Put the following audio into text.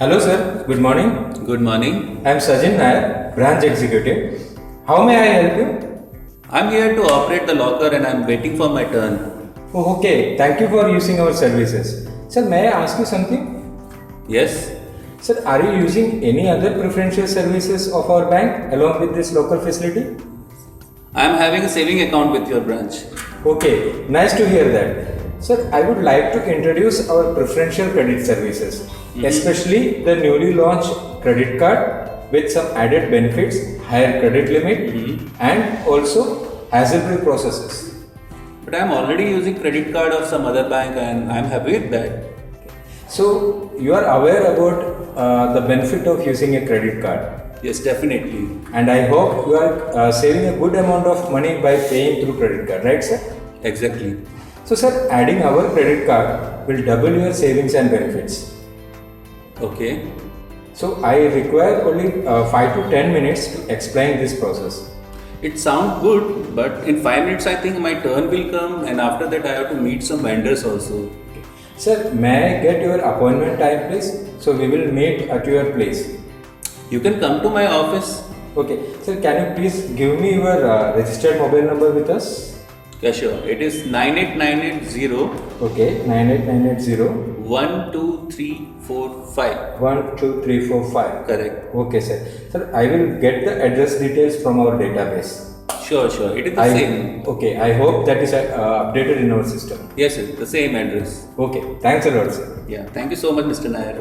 Hello sir, good morning. Good morning. I am Sajin Nair, branch executive. How may I help you? I'm here to operate the locker and I'm waiting for my turn. Oh, okay, thank you for using our services. Sir, may I ask you something? Yes? Sir, are you using any other preferential services of our bank along with this local facility? I'm having a saving account with your branch. Okay, nice to hear that. Sir, I would like to introduce our preferential credit services, especially the newly launched credit card with some added benefits, higher credit limit, and also hassle-free processes. But I'm already using credit card of some other bank and I'm happy with that. So, you are aware about the benefit of using a credit card, Yes, definitely. and I hope you are saving a good amount of money by paying through credit card, right, sir? Exactly. So, sir, adding our credit card will double your savings and benefits. Okay. So I require only 5 to 10 minutes to explain this process. It sounds good, but in 5 minutes I think my turn will come and after that I have to meet some vendors also. Sir, may I get your appointment time please? So we will meet at your place. You can come to my office. Okay. Sir, can you please give me your registered mobile number with us? Yeah, sure. It is 98980 Okay. 98980 12345. 12345. Correct. Okay, sir. Sir, I will get the address details from our database. Sure. It is the same. Okay. I hope that is updated in our system. Yes, the same address. Okay. Thanks a lot, sir. Yeah, thank you so much, Mr. Nair.